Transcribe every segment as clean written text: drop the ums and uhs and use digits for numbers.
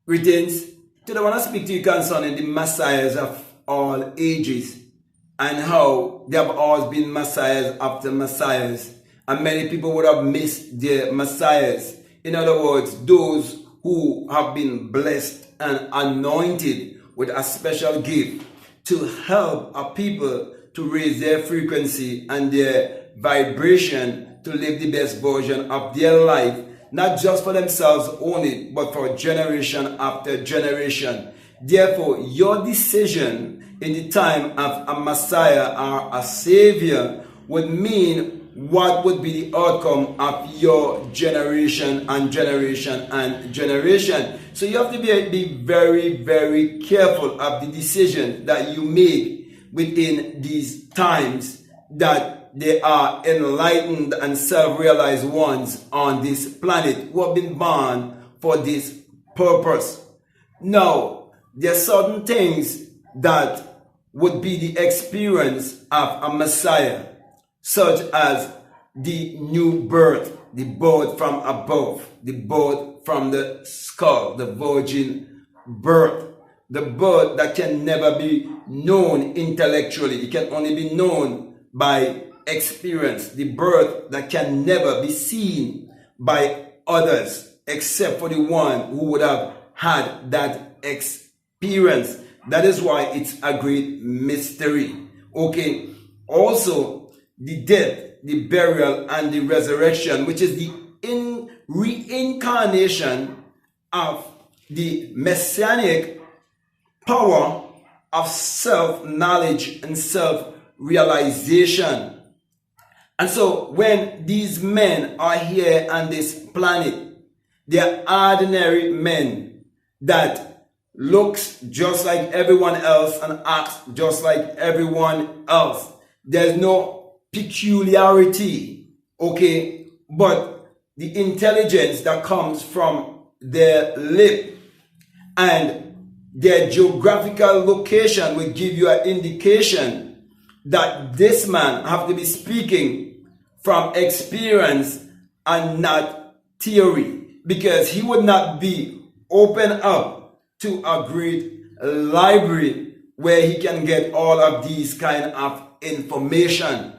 Greetings. Today I want to speak to you concerning the messiahs of all ages and how there have always been messiahs after messiahs, and many people would have missed their messiahs. In other words, those who have been blessed and anointed with a special gift to help a people to raise their frequency and their vibration to live the best version of their life, not just for themselves only, but for generation after generation. Therefore, your decision in the time of a Messiah or a Savior would mean what would be the outcome of your generation and generation and generation. So you have to be very, very careful of the decision that you make within these times, that they are enlightened and self-realized ones on this planet who have been born for this purpose. Now, there are certain things that would be the experience of a Messiah, such as the new birth, the birth from above, the birth from the skull, the virgin birth, the birth that can never be known intellectually. It can only be known by experience, the birth that can never be seen by others except for the one who would have had that experience. That is why it's a great mystery. Okay. Also, the death, the burial, and the resurrection, which is the reincarnation of the messianic power of self-knowledge and self-realization. And so when these men are here on this planet, they are ordinary men that looks just like everyone else and acts just like everyone else. There's no peculiarity, okay? But the intelligence that comes from their lip and their geographical location will give you an indication that this man have to be speaking from experience and not theory, because he would not be open up to a great library where he can get all of these kind of information.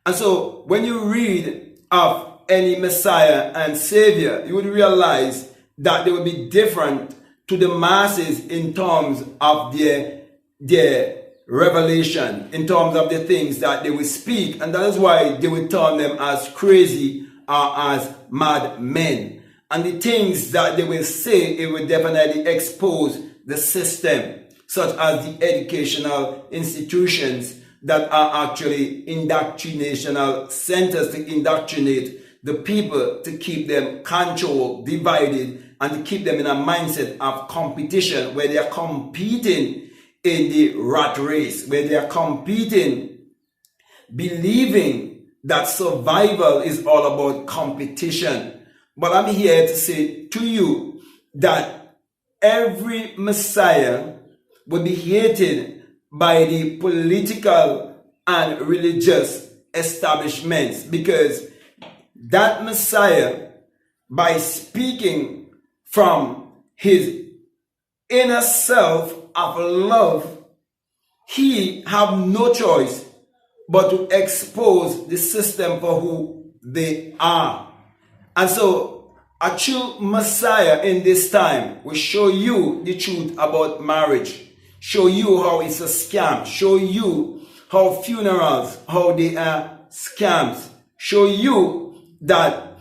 And so when you read of any Messiah and Savior, you would realize that they would be different to the masses in terms of their revelation, in terms of the things that they will speak, and that is why they will term them as crazy or as mad men. And the things that they will say, it will definitely expose the system, such as the educational institutions that are actually indoctrinational centers to indoctrinate the people, to keep them controlled, divided, and to keep them in a mindset of competition, where they are competing in the rat race, where they are competing, believing that survival is all about competition. But I'm here to say to you that every Messiah will be hated by the political and religious establishments, because that Messiah, by speaking from his inner self of love, he have no choice but to expose the system for who they are. And so a true Messiah in this time will show you the truth about marriage, show you how it's a scam, show you how funerals, how they are scams, show you that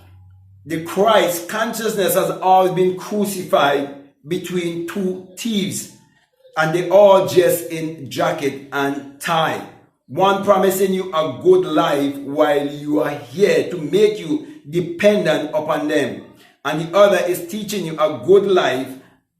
the Christ consciousness has always been crucified between two thieves, and they all just in jacket and tie. One promising you a good life while you are here to make you dependent upon them, and the other is teaching you a good life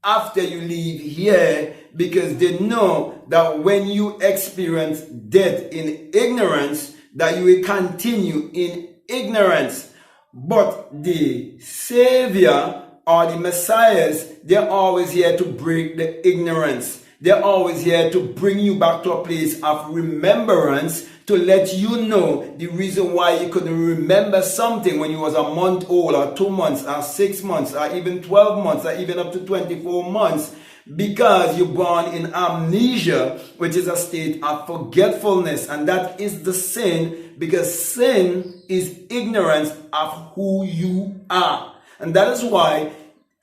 after you leave here, because they know that when you experience death in ignorance, that you will continue in ignorance. But the Savior or the Messiahs, they're always here to break the ignorance. They're always here to bring you back to a place of remembrance, to let you know the reason why you couldn't remember something when you was a month old, or 2 months, or 6 months, or even 12 months, or even up to 24 months, because you're born in amnesia, which is a state of forgetfulness. And that is the sin, because sin is ignorance of who you are. And that is why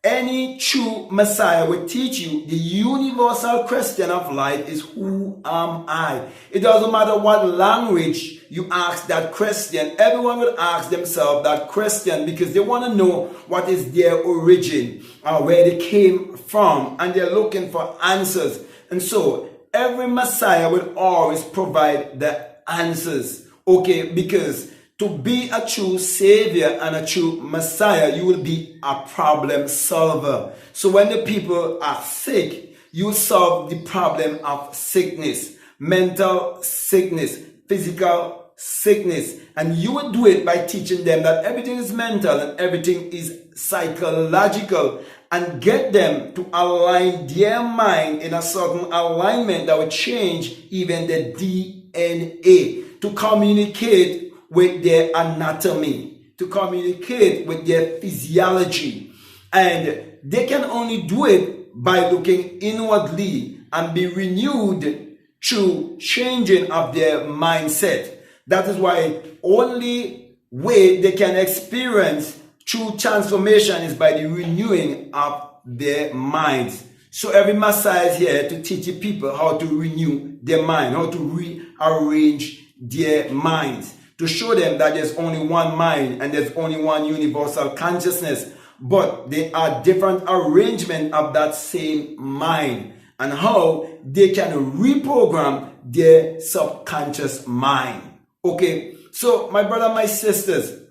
any true Messiah will teach you the universal question of life is, who am I? It doesn't matter what language you ask that question. Everyone will ask themselves that question because they want to know what is their origin, where they came from, and they're looking for answers. And so every Messiah will always provide the answers, okay? Because to be a true Savior and a true Messiah, you will be a problem solver. So when the people are sick, you solve the problem of sickness, mental sickness, physical sickness. And you will do it by teaching them that everything is mental and everything is psychological, and get them to align their mind in a certain alignment that will change even the DNA, to communicate with their anatomy, to communicate with their physiology. And they can only do it by looking inwardly and be renewed through changing of their mindset. That is why only way they can experience true transformation is by the renewing of their minds. So every Messiah is here to teach the people how to renew their mind, how to rearrange their minds, to show them that there's only one mind and there's only one universal consciousness, but they are different arrangement of that same mind, and how they can reprogram their subconscious mind. Okay, so my brother, my sisters,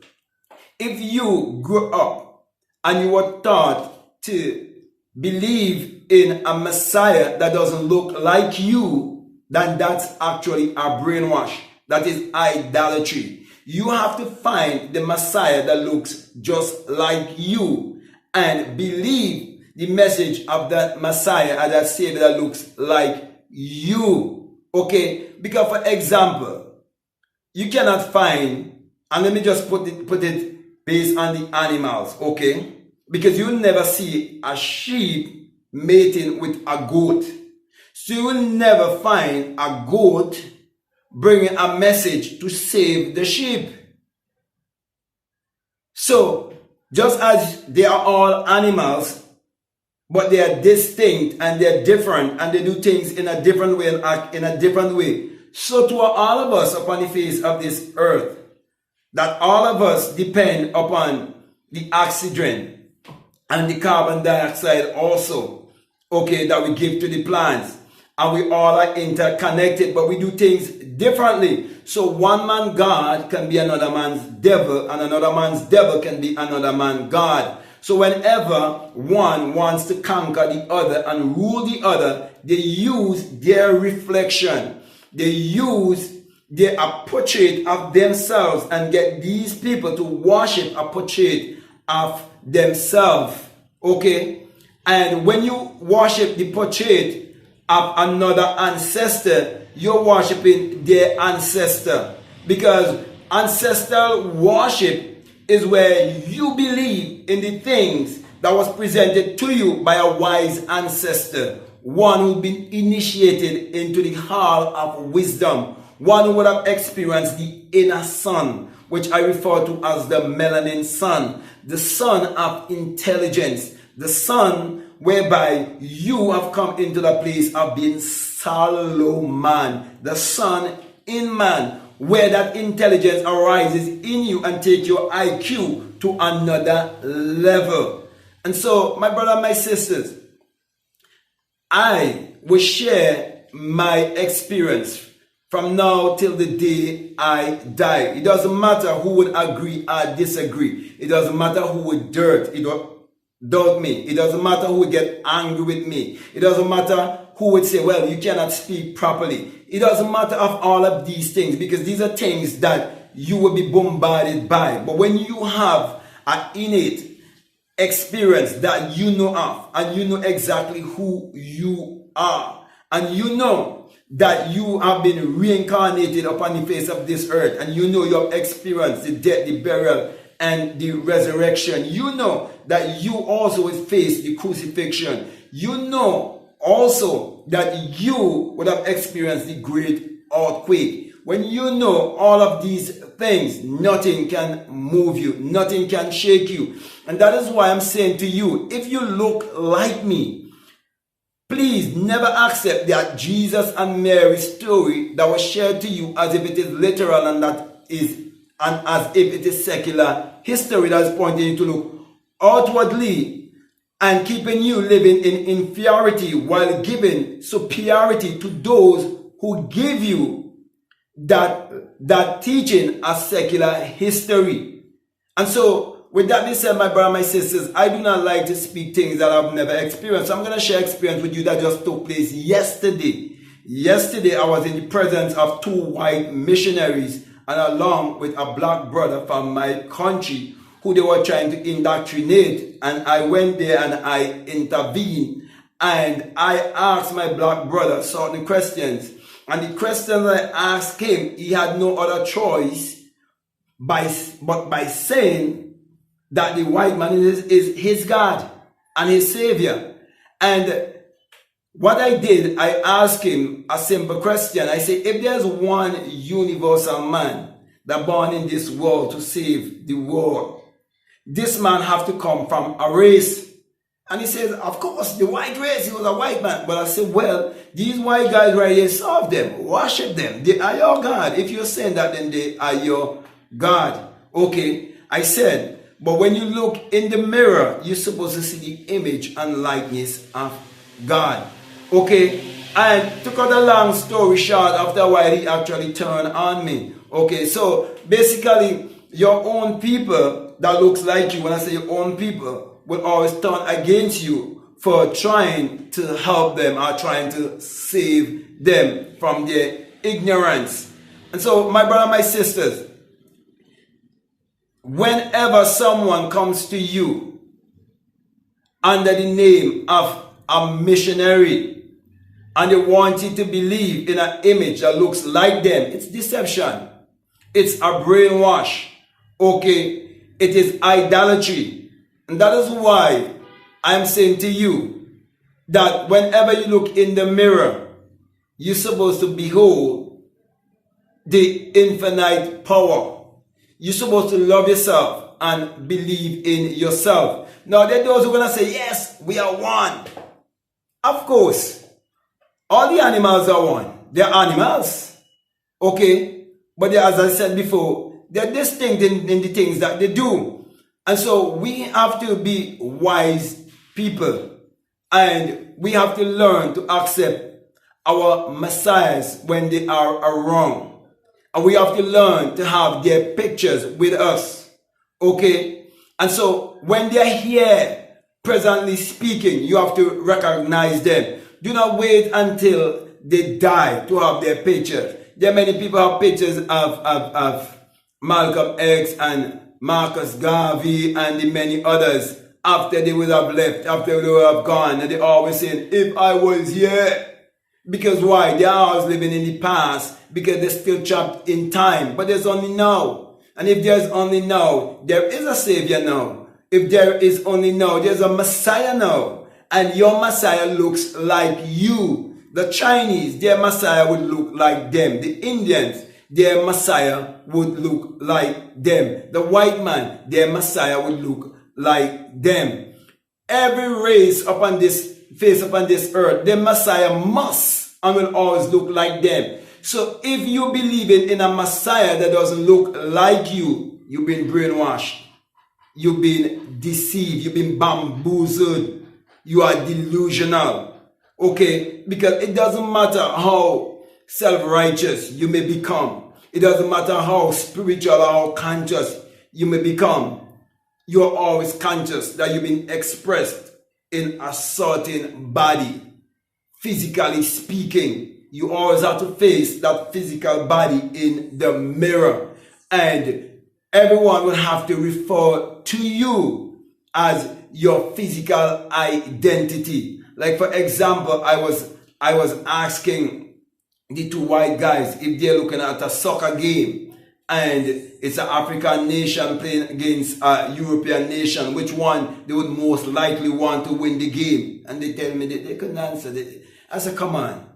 if you grew up and you were taught to believe in a Messiah that doesn't look like you, then that's actually a brainwash. That is idolatry. You have to find the Messiah that looks just like you and believe the message of that Messiah and that Savior that looks like you. Okay? Because for example, you cannot find, and let me just put it based on the animals, okay? Because you will never see a sheep mating with a goat. So you will never find a goat bringing a message to save the sheep. So, just as they are all animals, but they are distinct and they're different and they do things in a different way and act in a different way, so too are all of us upon the face of this earth. That all of us depend upon the oxygen and the carbon dioxide also, okay, that we give to the plants. And we all are interconnected, but we do things differently. So one man God can be another man's devil, and another man's devil can be another man's God. So whenever one wants to conquer the other and rule the other, they use their reflection. They use their portrait of themselves and get these people to worship a portrait of themselves. Okay? And when you worship the portrait of another ancestor, you're worshiping their ancestor, because ancestral worship is where you believe in the things that was presented to you by a wise ancestor, one who'd been initiated into the hall of wisdom, one who would have experienced the inner sun, which I refer to as the melanin sun, the sun of intelligence, the sun whereby you have come into the place of being Solomon, the sun in man, where that intelligence arises in you and take your IQ to another level. And so, my brother, my sisters, I will share my experience from now till the day I die. It doesn't matter who would agree or disagree. It doesn't matter who would doubt me. It doesn't matter who would get angry with me. It doesn't matter who would say, well, you cannot speak properly. It doesn't matter of all of these things, because these are things that you will be bombarded by. But when you have an innate experience that you know of, and you know exactly who you are, and you know that you have been reincarnated upon the face of this earth, and you know you have experienced the death, the burial, and the resurrection. You know that you also will face the crucifixion. You know also that you would have experienced the great earthquake. When you know all of these things, nothing can move you, nothing can shake you. And that is why I'm saying to you, if you look like me, please never accept that Jesus and Mary's story that was shared to you as if it is literal and as if it is secular history that is pointing you to look outwardly and keeping you living in inferiority while giving superiority to those who give you that teaching as secular history. And so, with that being said, my brother, my sisters, I do not like to speak things that I've never experienced. So I'm going to share experience with you that just took place yesterday. Yesterday, I was in the presence of 2 white missionaries and along with a black brother from my country who they were trying to indoctrinate. And I went there and I intervened. And I asked my black brother certain questions. And the questions I asked him, he had no other choice but by saying that the white man is his God and his Savior. And what I did, I asked him a simple question. I said, if there's one universal man that born in this world to save the world, this man have to come from a race. And he says, of course, the white race, he was a white man. But I said, well, these white guys right here, serve them, worship them. They are your God. If you're saying that, then they are your God. Okay, I said, but when you look in the mirror, you're supposed to see the image and likeness of God. Okay, and to cut a long story short, after a while, he actually turned on me. Okay, so basically, your own people that looks like you, when I say your own people, will always turn against you for trying to help them or trying to save them from their ignorance. And so, my brother, my sisters, whenever someone comes to you under the name of a missionary and they want you to believe in an image that looks like them, it's deception. It's a brainwash. Okay, it is idolatry. And that is why I'm saying to you that whenever you look in the mirror, you're supposed to behold the infinite power. You're supposed to love yourself and believe in yourself. Now, there are those who are going to say, yes, we are one. Of course, all the animals are one. They're animals. Okay? But as I said before, they're distinct in the things that they do. And so we have to be wise people, and we have to learn to accept our messiahs when they are wrong. And we have to learn to have their pictures with us. Okay? And so when they're here, presently speaking, you have to recognize them. Do not wait until they die to have their pictures. There are many people who have pictures of Malcolm X and Marcus Garvey and the many others after they would have left, after they would have gone, and they always saying, if I was here. Because why? They are always living in the past because they're still trapped in time. But there's only now. And if there's only now, there is a Savior now. If there is only now, there's a Messiah now. And your Messiah looks like you. The Chinese, their Messiah would look like them. The Indians, their Messiah would look like them. The white man, their Messiah would look like them. Every race upon this face upon this earth, their Messiah must and will always look like them. So if you believe in a Messiah that doesn't look like you, you've been brainwashed. You've been deceived. You've been bamboozled. You are delusional. Okay? Because it doesn't matter how self-righteous you may become. It doesn't matter how spiritual or how conscious you may become. You are always conscious that you've been expressed in a certain body. Physically speaking, you always have to face that physical body in the mirror. And everyone will have to refer to you as your physical identity. Like for example, I was I was asking the two white guys if they're looking at a soccer game and it's an African nation playing against a European nation, which one they would most likely want to win the game. And they tell me that they couldn't answer. I said, come on.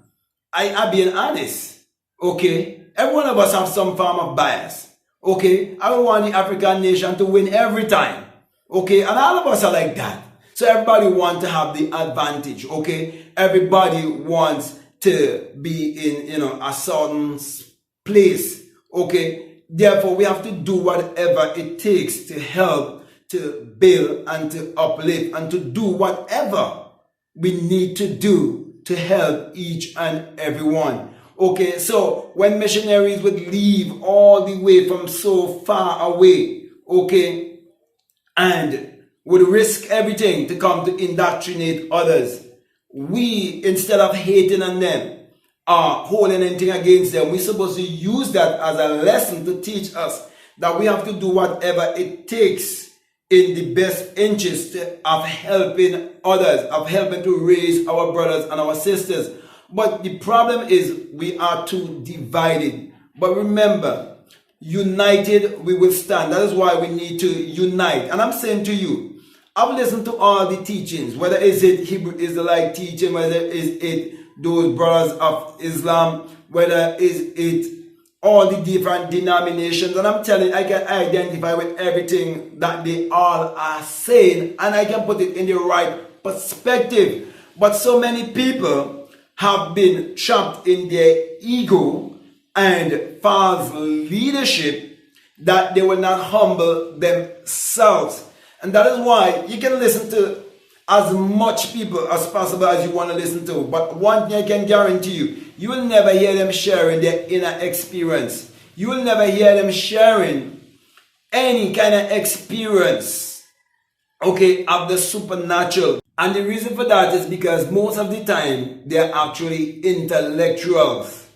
I'm being honest. Okay? Every one of us have some form of bias. Okay? I don't want the African nation to win every time. Okay? And all of us are like that. So everybody wants to have the advantage. Okay? Everybody wants to be in, a certain place. Okay? Therefore, we have to do whatever it takes to help, to build, and to uplift, and to do whatever we need to do to help each and every one. Okay, so when missionaries would leave all the way from so far away, okay, and would risk everything to come to indoctrinate others, we, instead of hating on them, holding anything against them, we're supposed to use that as a lesson to teach us that we have to do whatever it takes in the best interest of helping others, of helping to raise our brothers and our sisters. But the problem is we are too divided. But remember, united we will stand. That is why we need to unite. And I'm saying to you, I've listened to all the teachings, whether it's it Hebrew Israelite teaching, whether it's it those brothers of Islam, whether is it all the different denominations, and I'm telling you, I can identify with everything that they all are saying, and I can put it in the right perspective. But so many people have been trapped in their ego and false leadership that they will not humble themselves. And that is why you can listen to as much people as possible as you want to listen to. But one thing I can guarantee you, you will never hear them sharing their inner experience. You will never hear them sharing any kind of experience, okay, of the supernatural. And the reason for that is because most of the time, they're actually intellectuals.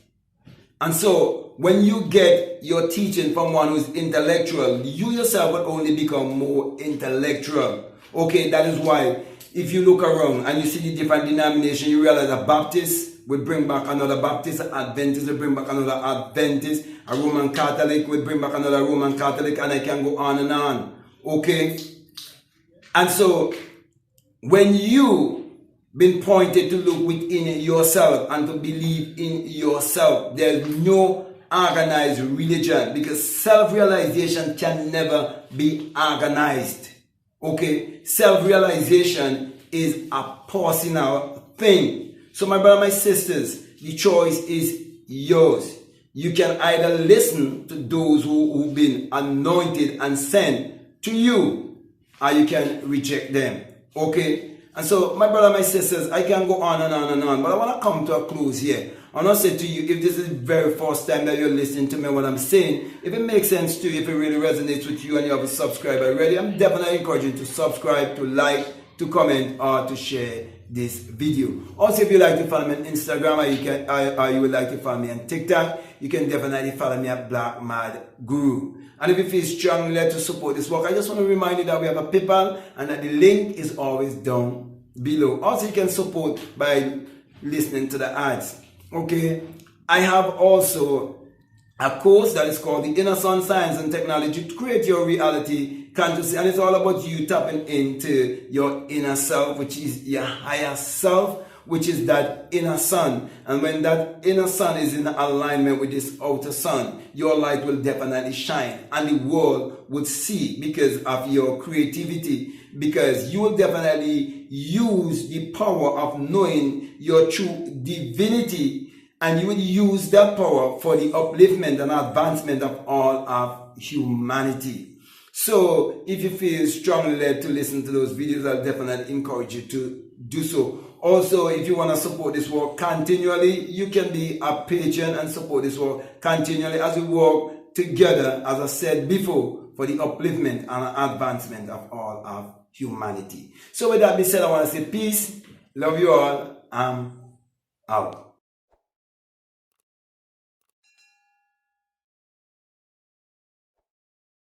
And so, when you get your teaching from one who's intellectual, you yourself will only become more intellectual. Okay, that is why if you look around and you see the different denominations, you realize a Baptist would bring back another Baptist, an Adventist would bring back another Adventist, a Roman Catholic would bring back another Roman Catholic, and I can go on and on. Okay? And so, when you been pointed to look within yourself and to believe in yourself, there's no organized religion, because self-realization can never be organized. Okay, self-realization is a personal thing. So my brother, my sisters, the choice is yours. You can either listen to those who've been anointed and sent to you, or you can reject them. Okay, and so my brother, my sisters, I can go on and on and on, but I want to come to a close here. I want to say to you, if this is the very first time that you're listening to me, what I'm saying, if it makes sense to you, if it really resonates with you and you have a subscriber already, I'm definitely encouraging you to subscribe, to like, to comment, or to share this video. Also, if you like to follow me on Instagram, or you would like to follow me on TikTok, you can definitely follow me at BlackMadGuru. And if you feel strongly led to support this work, I just want to remind you that we have a PayPal and that the link is always down below. Also, you can support by listening to the ads. Okay, I have also a course that is called the Inner Sun Science and Technology to Create Your Reality Fantasy, and it's all about you tapping into your inner self, which is your higher self, which is that inner sun. And when that inner sun is in alignment with this outer sun, your light will definitely shine, and the world would see because of your creativity, because you will definitely use the power of knowing your true divinity, and you will use that power for the upliftment and advancement of all of humanity. So if you feel strongly led to listen to those videos, I'll definitely encourage you to do so. Also, if you want to support this work continually, you can be a patron and support this work continually as we work together, as I said before, for the upliftment and advancement of all of humanity. So with that being said, I want to say peace, love you all, I'm out.